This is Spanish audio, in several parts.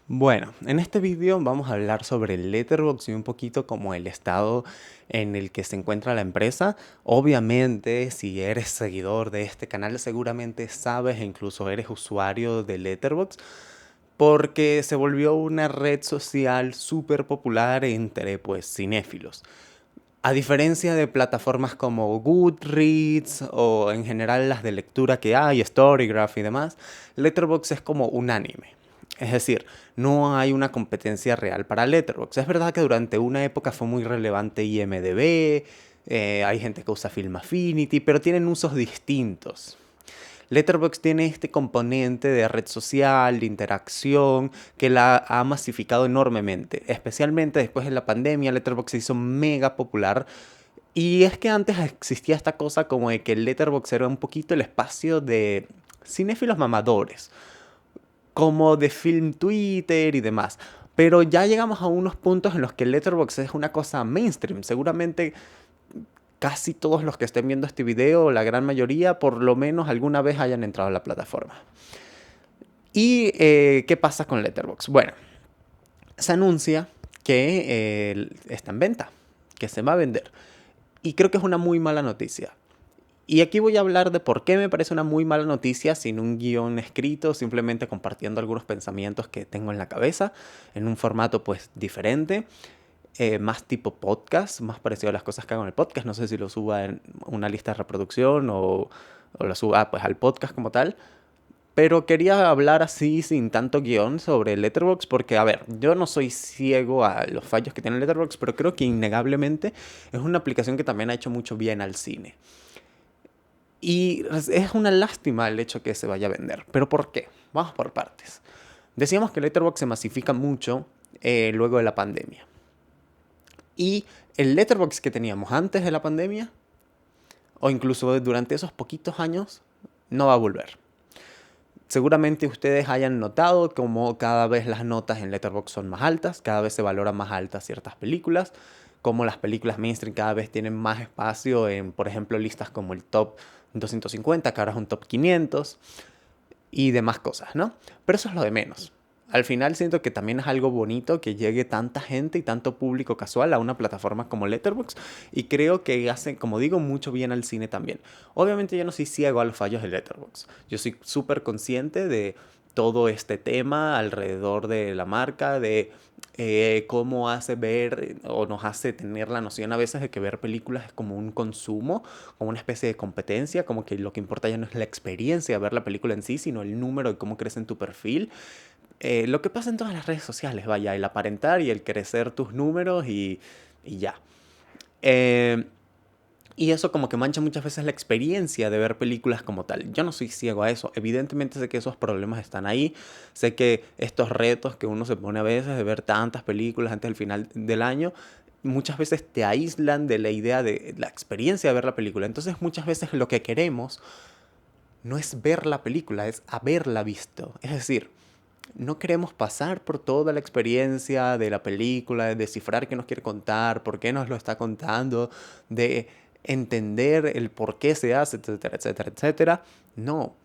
Bueno, en este vídeo vamos a hablar sobre Letterboxd y un poquito como el estado en el que se encuentra la empresa. Obviamente, si eres seguidor de este canal, seguramente sabes e incluso eres usuario de Letterboxd porque se volvió una red social súper popular entre pues cinéfilos. A diferencia de plataformas como Goodreads o en general las de lectura que hay, Storygraph y demás, Letterboxd es como unánime. Es decir, no hay una competencia real para Letterboxd. Es verdad que durante una época fue muy relevante IMDb, hay gente que usa Film Affinity, pero tienen usos distintos. Letterboxd tiene este componente de red social, de interacción, que la ha masificado enormemente. Especialmente después de la pandemia, Letterboxd se hizo mega popular. Y es que antes existía esta cosa como de que Letterboxd era un poquito el espacio de cinéfilos mamadores, como de film Twitter y demás. Pero ya llegamos a unos puntos en los que Letterboxd es una cosa mainstream. Seguramente casi todos los que estén viendo este video, la gran mayoría, por lo menos alguna vez hayan entrado a la plataforma. ¿Y qué pasa con Letterboxd? Bueno, se anuncia que está en venta, que se va a vender. Y creo que es una muy mala noticia. Y aquí voy a hablar de por qué me parece una muy mala noticia sin un guión escrito, simplemente compartiendo algunos pensamientos que tengo en la cabeza, en un formato pues diferente, más tipo podcast, más parecido a las cosas que hago en el podcast. No sé si lo suba en una lista de reproducción o lo suba pues al podcast como tal. Pero quería hablar así sin tanto guión sobre Letterboxd porque, a ver, yo no soy ciego a los fallos que tiene Letterboxd, pero creo que innegablemente es una aplicación que también ha hecho mucho bien al cine. Y es una lástima el hecho que se vaya a vender. ¿Pero por qué? Vamos por partes. Decíamos que Letterboxd se masifica mucho luego de la pandemia. Y el Letterboxd que teníamos antes de la pandemia, o incluso durante esos poquitos años, no va a volver. Seguramente ustedes hayan notado como cada vez las notas en Letterboxd son más altas, cada vez se valoran más altas ciertas películas, como las películas mainstream cada vez tienen más espacio en, por ejemplo, listas como el Top 250, que ahora es un Top 500, y demás cosas, ¿no? Pero eso es lo de menos. Al final siento que también es algo bonito que llegue tanta gente y tanto público casual a una plataforma como Letterboxd y creo que hace, como digo, mucho bien al cine también. Obviamente yo no soy ciego a los fallos de Letterboxd. Yo soy súper consciente de todo este tema alrededor de la marca, de cómo hace ver o nos hace tener la noción a veces de que ver películas es como un consumo, como una especie de competencia, como que lo que importa ya no es la experiencia de ver la película en sí, sino el número de cómo crece en tu perfil. Lo que pasa en todas las redes sociales, vaya, el aparentar y el crecer tus números y ya. Eh, y eso como que mancha muchas veces la experiencia de ver películas como tal. Yo no soy ciego a eso. Evidentemente sé que esos problemas están ahí. Sé que estos retos que uno se pone a veces de ver tantas películas antes del final del año, muchas veces te aíslan de la idea de la experiencia de ver la película. Entonces muchas veces lo que queremos no es ver la película, es haberla visto. Es decir, no queremos pasar por toda la experiencia de la película, de descifrar qué nos quiere contar, por qué nos lo está contando, de entender el por qué se hace, etcétera, etcétera, etcétera. No,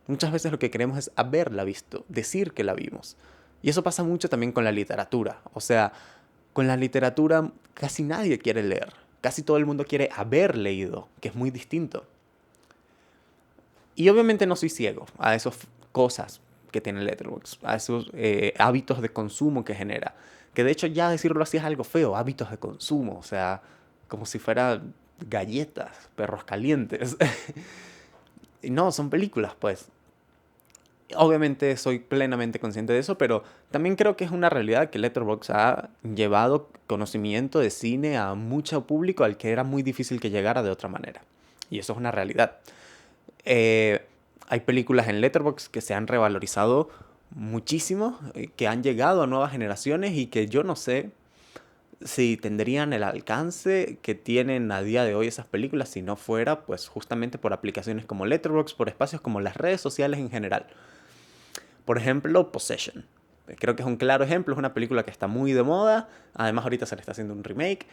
muchas veces lo que queremos es haberla visto, decir que la vimos. Y eso pasa mucho también con la literatura. O sea, con la literatura casi nadie quiere leer. Casi todo el mundo quiere haber leído, que es muy distinto. Y obviamente no soy ciego a esas cosas que tiene Letterboxd, a esos hábitos de consumo que genera. Que de hecho ya decirlo así es algo feo, hábitos de consumo, o sea, como si fuera galletas, perros calientes. Y no, son películas, pues. Obviamente soy plenamente consciente de eso, pero también creo que es una realidad que Letterboxd ha llevado conocimiento de cine a mucho público al que era muy difícil que llegara de otra manera. Y eso es una realidad. Eh, Hay películas en Letterboxd que se han revalorizado muchísimo, que han llegado a nuevas generaciones y que yo no sé si tendrían el alcance que tienen a día de hoy esas películas si no fuera pues justamente por aplicaciones como Letterboxd, por espacios como las redes sociales en general. Por ejemplo, Possession. Creo que es un claro ejemplo, es una película que está muy de moda, además ahorita se le está haciendo un remake.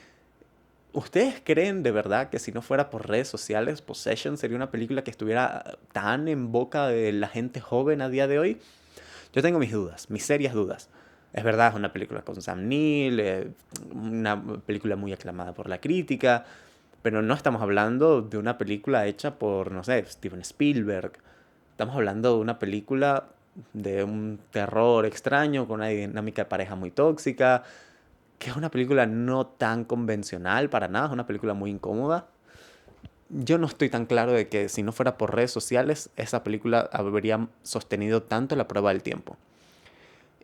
¿Ustedes creen de verdad que si no fuera por redes sociales, Possession sería una película que estuviera tan en boca de la gente joven a día de hoy? Yo tengo mis dudas, mis serias dudas. Es verdad, es una película con Sam Neill, una película muy aclamada por la crítica, pero no estamos hablando de una película hecha por, no sé, Steven Spielberg. Estamos hablando de una película de un terror extraño, con una dinámica de pareja muy tóxica, que es una película no tan convencional para nada, es una película muy incómoda. Yo no estoy tan claro de que si no fuera por redes sociales, esa película habría sostenido tanto la prueba del tiempo.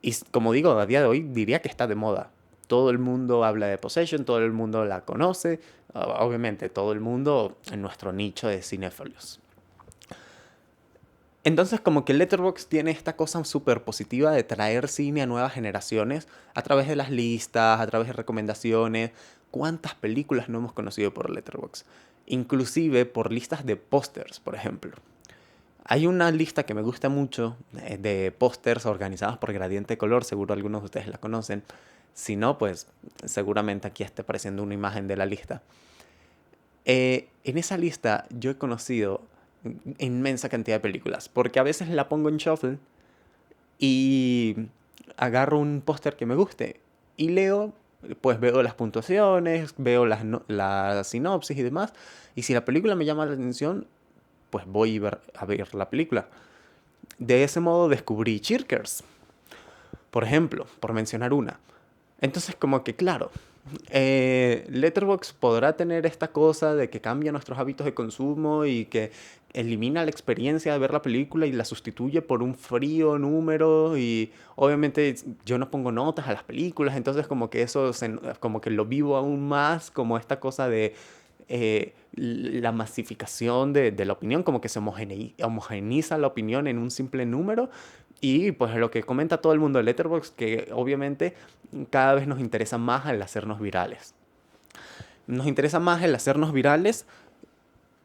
Y como digo, a día de hoy diría que está de moda. Todo el mundo habla de Possession, todo el mundo la conoce, obviamente todo el mundo en nuestro nicho de cinéfilos. Entonces como que Letterboxd tiene esta cosa súper positiva de traer cine a nuevas generaciones a través de las listas, a través de recomendaciones. ¿Cuántas películas no hemos conocido por Letterboxd? Inclusive por listas de pósters, por ejemplo. Hay una lista que me gusta mucho de pósters organizados por Gradiente de Color, seguro algunos de ustedes la conocen. Si no, pues seguramente aquí esté apareciendo una imagen de la lista. En esa lista yo he conocido inmensa cantidad de películas, porque a veces la pongo en shuffle y agarro un póster que me guste y leo, pues veo las puntuaciones, veo la sinopsis y demás, y si la película me llama la atención, pues voy a ver la película. De ese modo descubrí Cheers, por ejemplo, por mencionar una. Entonces, como que claro, Letterboxd podrá tener esta cosa de que cambia nuestros hábitos de consumo y que elimina la experiencia de ver la película y la sustituye por un frío número, y obviamente yo no pongo notas a las películas, entonces como que como que lo vivo aún más como esta cosa de la masificación de la opinión, como que se homogeneiza la opinión en un simple número. Y pues lo que comenta todo el mundo de Letterboxd, que obviamente cada vez nos interesa más el hacernos virales. Nos interesa más el hacernos virales,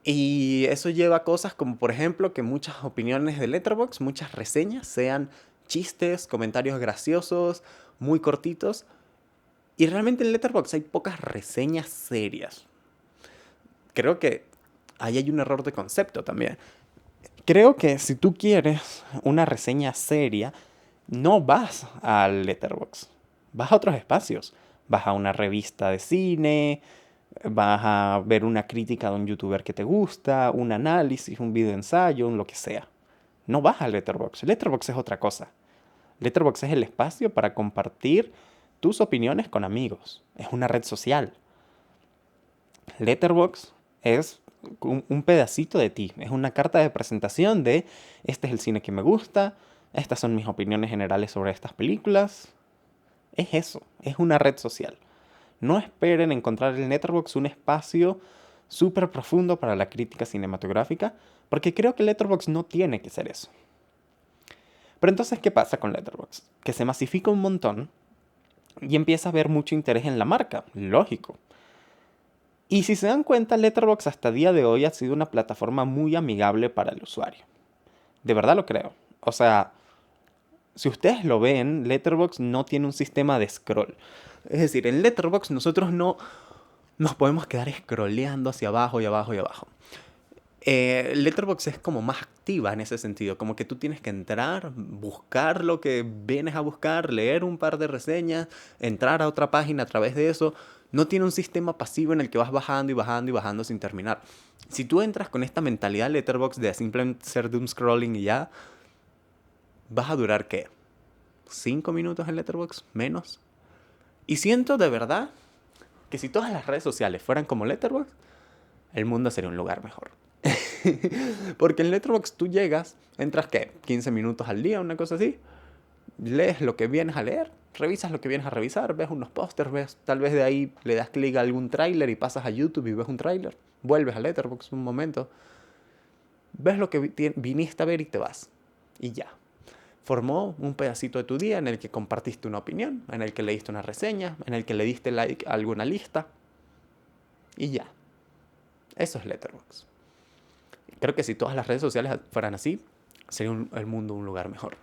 y eso lleva a cosas como, por ejemplo, que muchas opiniones de Letterboxd, muchas reseñas, sean chistes, comentarios graciosos, muy cortitos. Y realmente en Letterboxd hay pocas reseñas serias. Creo que ahí hay un error de concepto también. Creo que si tú quieres una reseña seria, no vas al Letterboxd, vas a otros espacios. Vas a una revista de cine, vas a ver una crítica de un youtuber que te gusta, un análisis, un video ensayo, un lo que sea. No vas al Letterboxd. Letterboxd es otra cosa. Letterboxd es el espacio para compartir tus opiniones con amigos. Es una red social. Letterboxd es un pedacito de ti, es una carta de presentación de este es el cine que me gusta, estas son mis opiniones generales sobre estas películas. Es eso, es una red social. No esperen encontrar en Letterboxd un espacio súper profundo para la crítica cinematográfica, porque creo que Letterboxd no tiene que ser eso. Pero entonces, ¿qué pasa con Letterboxd? Que se masifica un montón y empieza a haber mucho interés en la marca, lógico. Y si se dan cuenta, Letterboxd hasta el día de hoy ha sido una plataforma muy amigable para el usuario. De verdad lo creo. O sea, si ustedes lo ven, Letterboxd no tiene un sistema de scroll. Es decir, en Letterboxd nosotros no nos podemos quedar scrolleando hacia abajo y abajo y abajo. Letterboxd es como más activa en ese sentido, como que tú tienes que entrar, buscar lo que vienes a buscar, leer un par de reseñas, entrar a otra página a través de eso. No tiene un sistema pasivo en el que vas bajando y bajando y bajando sin terminar. Si tú entras con esta mentalidad Letterboxd de simplemente ser doom scrolling y ya, vas a durar, ¿qué? ¿5 minutos en Letterboxd? ¿Menos? Y siento de verdad que si todas las redes sociales fueran como Letterboxd, el mundo sería un lugar mejor. Porque en Letterboxd tú llegas, entras, ¿qué? 15 minutos al día, una cosa así. Lees lo que vienes a leer, revisas lo que vienes a revisar, ves unos pósters, ves, tal vez de ahí le das clic a algún tráiler y pasas a YouTube y ves un tráiler. Vuelves a Letterboxd un momento, ves lo que viniste a ver y te vas. Y ya. Formó un pedacito de tu día en el que compartiste una opinión, en el que leíste una reseña, en el que le diste like a alguna lista. Y ya. Eso es Letterboxd. Creo que si todas las redes sociales fueran así, sería el mundo un lugar mejor.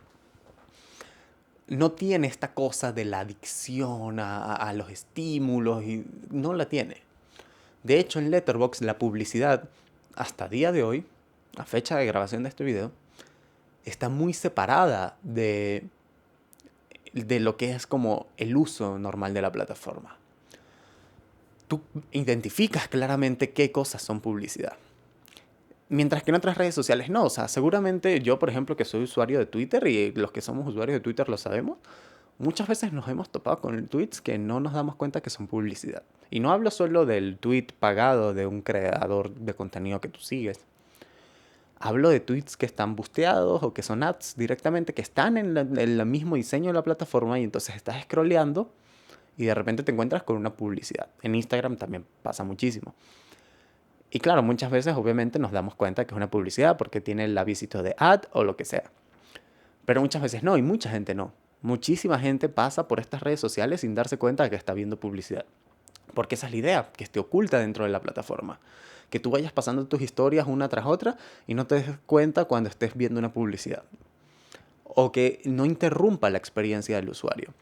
No tiene esta cosa de la adicción a los estímulos, y no la tiene. De hecho, en Letterboxd la publicidad, hasta día de hoy, a fecha de grabación de este video, está muy separada de lo que es como el uso normal de la plataforma. Tú identificas claramente qué cosas son publicidad. Mientras que en otras redes sociales no. O sea, seguramente yo, por ejemplo, que soy usuario de Twitter y los que somos usuarios de Twitter lo sabemos, muchas veces nos hemos topado con tweets que no nos damos cuenta que son publicidad. Y no hablo solo del tweet pagado de un creador de contenido que tú sigues. Hablo de tweets que están busteados o que son ads directamente, que están en el mismo diseño de la plataforma y entonces estás scrolleando y de repente te encuentras con una publicidad. En Instagram también pasa muchísimo. Y claro, muchas veces obviamente nos damos cuenta que es una publicidad porque tiene el avisito de ad o lo que sea. Pero muchas veces no, y mucha gente no. Muchísima gente pasa por estas redes sociales sin darse cuenta de que está viendo publicidad. Porque esa es la idea, que esté oculta dentro de la plataforma. Que tú vayas pasando tus historias una tras otra y no te des cuenta cuando estés viendo una publicidad. O que no interrumpa la experiencia del usuario.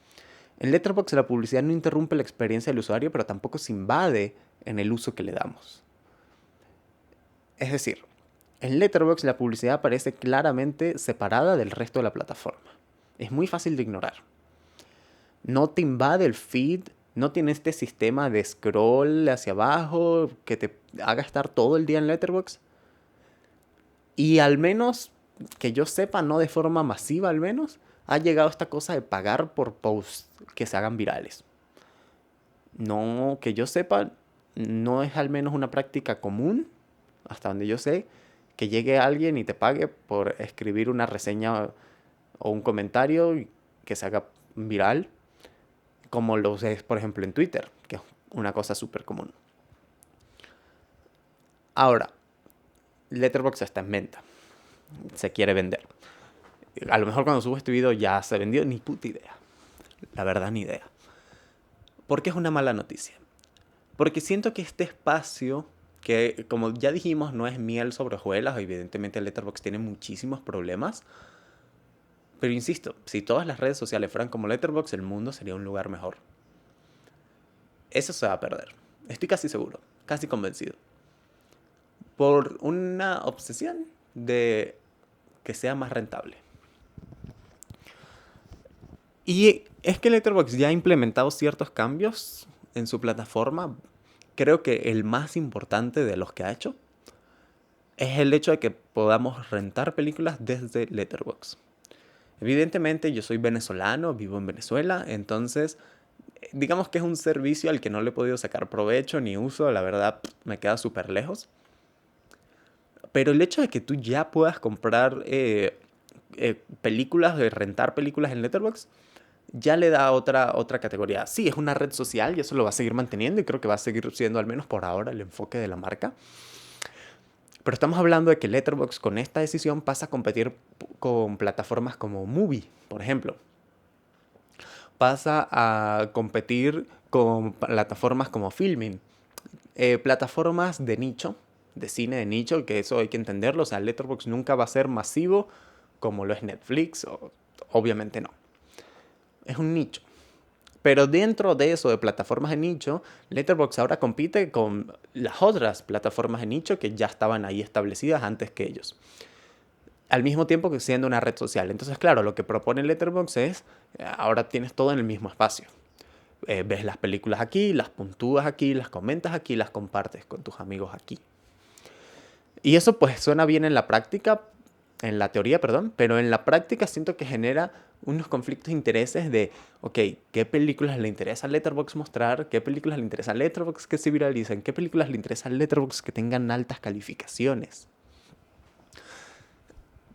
En Letterboxd la publicidad no interrumpe la experiencia del usuario, pero tampoco se invade en el uso que le damos. Es decir, en Letterboxd la publicidad aparece claramente separada del resto de la plataforma. Es muy fácil de ignorar. No te invade el feed, no tiene este sistema de scroll hacia abajo que te haga estar todo el día en Letterboxd. Y al menos, que yo sepa, no de forma masiva al menos, ha llegado esta cosa de pagar por posts que se hagan virales. No, que yo sepa, no es al menos una práctica común, hasta donde yo sé, que llegue alguien y te pague por escribir una reseña o un comentario que se haga viral, como lo es, por ejemplo, en Twitter, que es una cosa súper común. Ahora, Letterboxd está en venta. Se quiere vender. A lo mejor cuando subo este video ya se vendió, ni puta idea. La verdad, ni idea. ¿Por qué es una mala noticia? Porque siento que este espacio, que como ya dijimos, no es miel sobre hojuelas, evidentemente Letterboxd tiene muchísimos problemas. Pero insisto, si todas las redes sociales fueran como Letterboxd, el mundo sería un lugar mejor. Eso se va a perder. Estoy casi seguro, casi convencido. Por una obsesión de que sea más rentable. Y es que Letterboxd ya ha implementado ciertos cambios en su plataforma. Creo que el más importante de los que ha hecho es el hecho de que podamos rentar películas desde Letterboxd. Evidentemente yo soy venezolano, vivo en Venezuela, entonces digamos que es un servicio al que no le he podido sacar provecho ni uso, la verdad me queda súper lejos. Pero el hecho de que tú ya puedas comprar películas, de rentar películas en Letterboxd, ya le da otra categoría. Sí, es una red social y eso lo va a seguir manteniendo y creo que va a seguir siendo al menos por ahora el enfoque de la marca. Pero estamos hablando de que Letterboxd con esta decisión pasa a competir con plataformas como Movie, por ejemplo. Pasa a competir con plataformas como Filmin. Plataformas de nicho, de cine de nicho, que eso hay que entenderlo. O sea, Letterboxd nunca va a ser masivo como lo es Netflix, obviamente no. Es un nicho. Pero dentro de eso, de plataformas de nicho, Letterboxd ahora compite con las otras plataformas de nicho que ya estaban ahí establecidas antes que ellos. Al mismo tiempo que siendo una red social. Entonces, claro, lo que propone Letterboxd es, ahora tienes todo en el mismo espacio. Ves las películas aquí, las puntúas aquí, las comentas aquí, las compartes con tus amigos aquí. Y eso pues suena bien en la práctica, en la teoría, perdón, pero en la práctica siento que genera unos conflictos de intereses de, ok, ¿qué películas le interesa a Letterboxd mostrar? ¿Qué películas le interesa a Letterboxd que se viralicen? ¿Qué películas le interesa a Letterboxd que tengan altas calificaciones?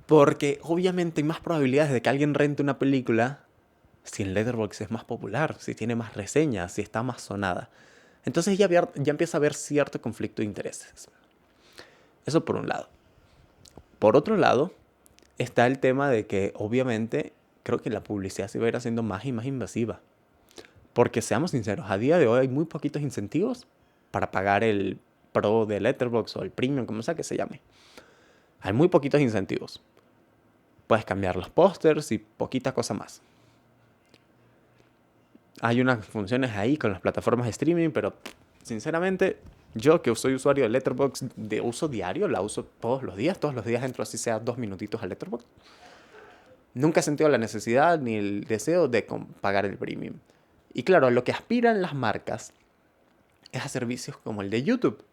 Porque obviamente hay más probabilidades de que alguien rente una película si en Letterboxd es más popular, si tiene más reseñas, si está más sonada. Entonces ya empieza a haber cierto conflicto de intereses. Eso por un lado. Por otro lado, está el tema de que obviamente creo que la publicidad se va a ir haciendo más y más invasiva. Porque seamos sinceros, a día de hoy hay muy poquitos incentivos para pagar el Pro de Letterboxd o el Premium, como sea que se llame. Hay muy poquitos incentivos. Puedes cambiar los pósters y poquita cosa más. Hay unas funciones ahí con las plataformas de streaming, pero sinceramente, yo que soy usuario de Letterboxd de uso diario, la uso todos los días entro así sea 2 minutitos a Letterboxd. Nunca he sentido la necesidad ni el deseo de pagar el premium. Y claro, a lo que aspiran las marcas es a servicios como el de YouTube,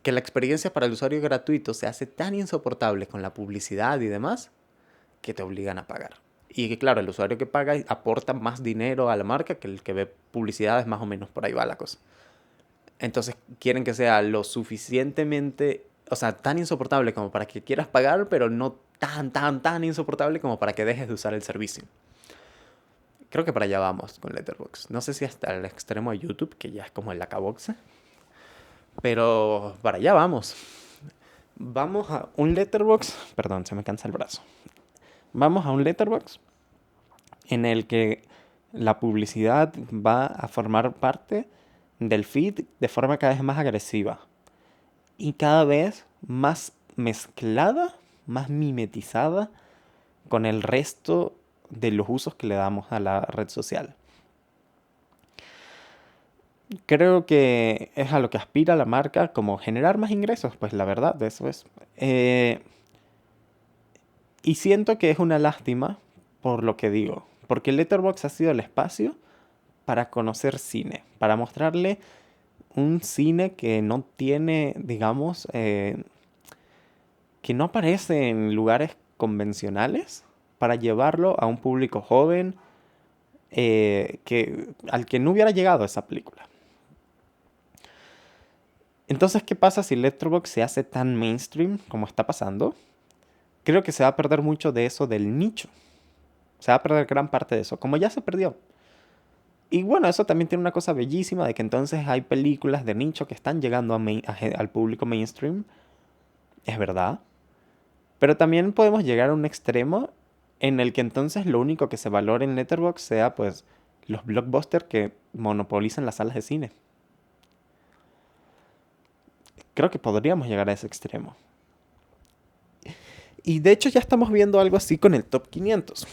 que la experiencia para el usuario gratuito se hace tan insoportable con la publicidad y demás que te obligan a pagar. Y que claro, el usuario que paga aporta más dinero a la marca que el que ve publicidades, más o menos por ahí va la cosa. Entonces quieren que sea lo suficientemente, o sea, tan insoportable como para que quieras pagar, pero no tan insoportable como para que dejes de usar el servicio. Creo que para allá vamos con Letterboxd. No sé si hasta el extremo de YouTube, que ya es como el acaboxe, pero para allá vamos. Vamos a un Letterboxd, perdón, se me cansa el brazo. Vamos a un Letterboxd en el que la publicidad va a formar parte del feed de forma cada vez más agresiva y cada vez más mezclada, más mimetizada con el resto de los usos que le damos a la red social. Creo que es a lo que aspira la marca, como generar más ingresos, pues la verdad, de eso es. Y siento que es una lástima por lo que digo, porque Letterboxd ha sido el espacio para conocer cine, para mostrarle un cine que no tiene, digamos, que no aparece en lugares convencionales, para llevarlo a un público joven al que no hubiera llegado esa película. Entonces, ¿qué pasa si Letterboxd se hace tan mainstream como está pasando? Creo que se va a perder mucho de eso del nicho. Se va a perder gran parte de eso, como ya se perdió. Y bueno, eso también tiene una cosa bellísima de que entonces hay películas de nicho que están llegando al público mainstream. Es verdad. Pero también podemos llegar a un extremo en el que entonces lo único que se valore en Letterboxd sea pues los blockbusters que monopolizan las salas de cine. Creo que podríamos llegar a ese extremo. Y de hecho ya estamos viendo algo así con el Top 500.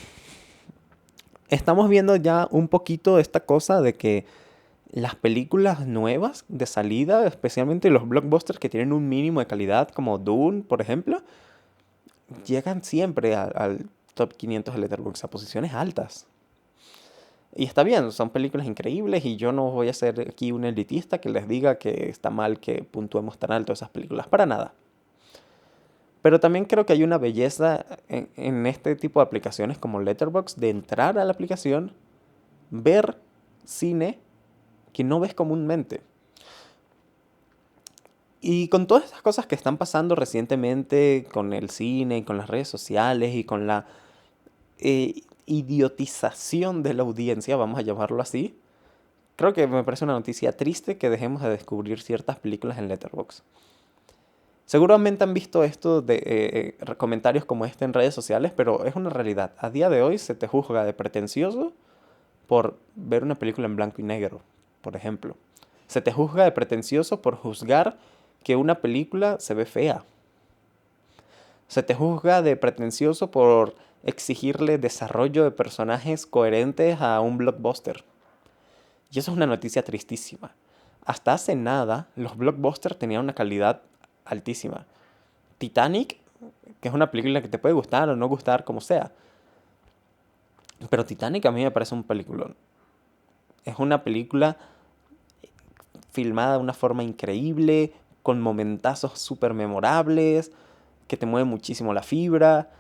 Estamos viendo ya un poquito esta cosa de que las películas nuevas de salida, especialmente los blockbusters que tienen un mínimo de calidad, como Dune, por ejemplo, llegan siempre al Top 500 de Letterboxd, a posiciones altas. Y está bien, son películas increíbles y yo no voy a ser aquí un elitista que les diga que está mal que puntuemos tan alto esas películas, para nada. Pero también creo que hay una belleza en este tipo de aplicaciones como Letterboxd de entrar a la aplicación, ver cine que no ves comúnmente. Y con todas estas cosas que están pasando recientemente con el cine, y con las redes sociales y con la idiotización de la audiencia, vamos a llamarlo así, creo que me parece una noticia triste que dejemos de descubrir ciertas películas en Letterboxd. Seguramente han visto esto de comentarios como este en redes sociales, pero es una realidad. A día de hoy se te juzga de pretencioso por ver una película en blanco y negro, por ejemplo. Se te juzga de pretencioso por juzgar que una película se ve fea. Se te juzga de pretencioso por exigirle desarrollo de personajes coherentes a un blockbuster. Y eso es una noticia tristísima. Hasta hace nada, los blockbusters tenían una calidad altísima. Titanic, que es una película que te puede gustar o no gustar, como sea. Pero Titanic a mí me parece un peliculón. Es una película filmada de una forma increíble, con momentazos súper memorables, que te mueve muchísimo la fibra.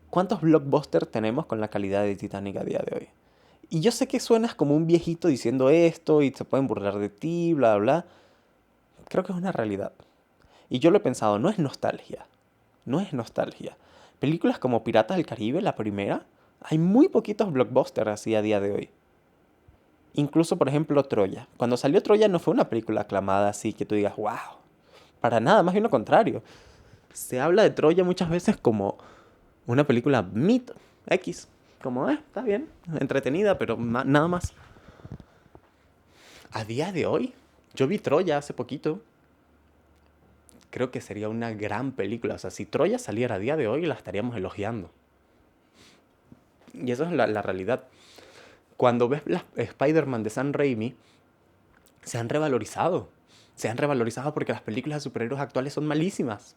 ¿Cuántos blockbusters tenemos con la calidad de Titanic a día de hoy? Y yo sé que suenas como un viejito diciendo esto y se pueden burlar de ti, bla, bla. Creo que es una realidad. Y yo lo he pensado, no es nostalgia. No es nostalgia. Películas como Piratas del Caribe, la primera, hay muy poquitos blockbusters así a día de hoy. Incluso, por ejemplo, Troya. Cuando salió Troya no fue una película aclamada así que tú digas, wow. Para nada, más bien lo contrario. Se habla de Troya muchas veces como una película mid X. Como, está bien, entretenida, pero nada más. A día de hoy, yo vi Troya hace poquito. Creo que sería una gran película. O sea, si Troya saliera a día de hoy, la estaríamos elogiando. Y eso es la realidad. Cuando ves las Spider-Man de Sam Raimi, se han revalorizado. Se han revalorizado porque las películas de superhéroes actuales son malísimas.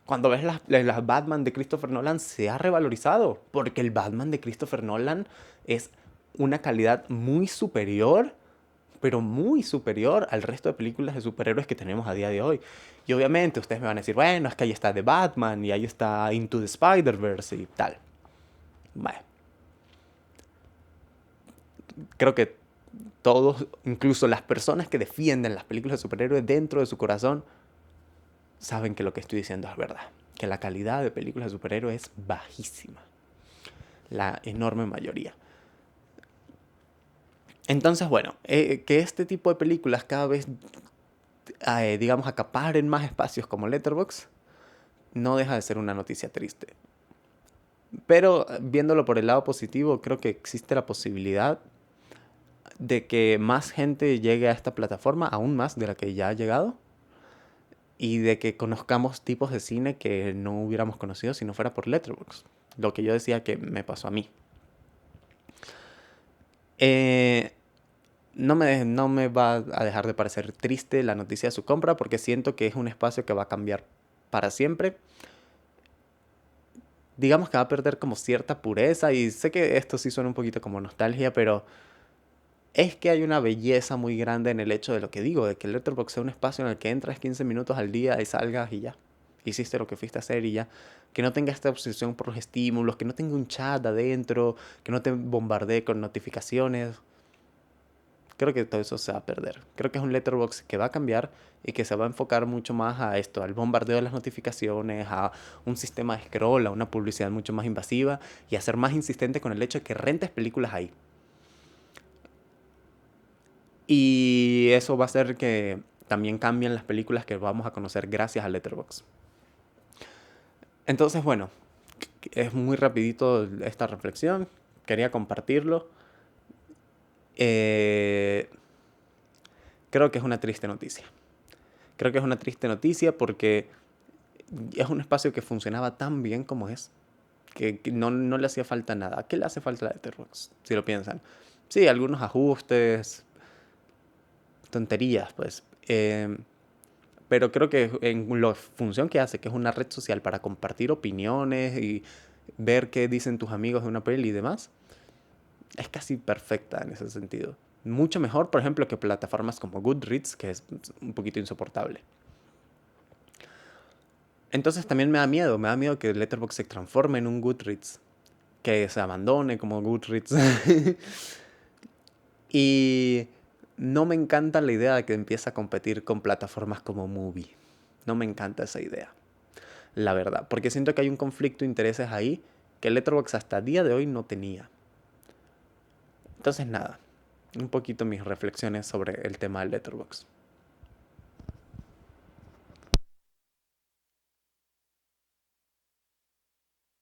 Cuando ves las Batman de Christopher Nolan, se ha revalorizado, porque el Batman de Christopher Nolan es una calidad muy superior, pero muy superior al resto de películas de superhéroes que tenemos a día de hoy. Y obviamente ustedes me van a decir, bueno, es que ahí está The Batman y ahí está Into the Spider-Verse y tal. Bueno, creo que todos, incluso las personas que defienden las películas de superhéroes dentro de su corazón, saben que lo que estoy diciendo es verdad. Que la calidad de películas de superhéroes es bajísima. La enorme mayoría. Entonces, bueno, que este tipo de películas cada vez, digamos, acaparen más espacios como Letterboxd, no deja de ser una noticia triste. Pero viéndolo por el lado positivo, creo que existe la posibilidad de que más gente llegue a esta plataforma, aún más de la que ya ha llegado, y de que conozcamos tipos de cine que no hubiéramos conocido si no fuera por Letterboxd. Lo que yo decía que me pasó a mí. Eh, no me va a dejar de parecer triste la noticia de su compra porque siento que es un espacio que va a cambiar para siempre. Digamos que va a perder como cierta pureza y sé que esto sí suena un poquito como nostalgia, pero es que hay una belleza muy grande en el hecho de lo que digo, de que el Letterboxd sea un espacio en el que entras 15 minutos al día y salgas y ya. Hiciste lo que fuiste a hacer y ya. Que no tenga esta obsesión por los estímulos, que no tenga un chat adentro, que no te bombardee con notificaciones. Creo que todo eso se va a perder. Creo que es un Letterboxd que va a cambiar y que se va a enfocar mucho más a esto, al bombardeo de las notificaciones, a un sistema de scroll, a una publicidad mucho más invasiva y a ser más insistente con el hecho de que rentes películas ahí. Y eso va a hacer que también cambien las películas que vamos a conocer gracias a Letterboxd. Entonces, bueno, es muy rapidito esta reflexión. Quería compartirlo. Eh, creo que es una triste noticia. Creo que es una triste noticia porque es un espacio que funcionaba tan bien como es, que no le hacía falta nada. ¿Qué le hace falta a Letterboxd? Si lo piensan. Sí, algunos ajustes, tonterías, pues. Pero creo que en la función que hace, que es una red social para compartir opiniones y ver qué dicen tus amigos de una peli y demás, es casi perfecta en ese sentido. Mucho mejor, por ejemplo, que plataformas como Goodreads, que es un poquito insoportable. Entonces también me da miedo que Letterboxd se transforme en un Goodreads, que se abandone como Goodreads. Y no me encanta la idea de que empiece a competir con plataformas como Movie. No me encanta esa idea, la verdad, porque siento que hay un conflicto de intereses ahí que Letterboxd hasta el día de hoy no tenía. Entonces nada, un poquito mis reflexiones sobre el tema de Letterboxd.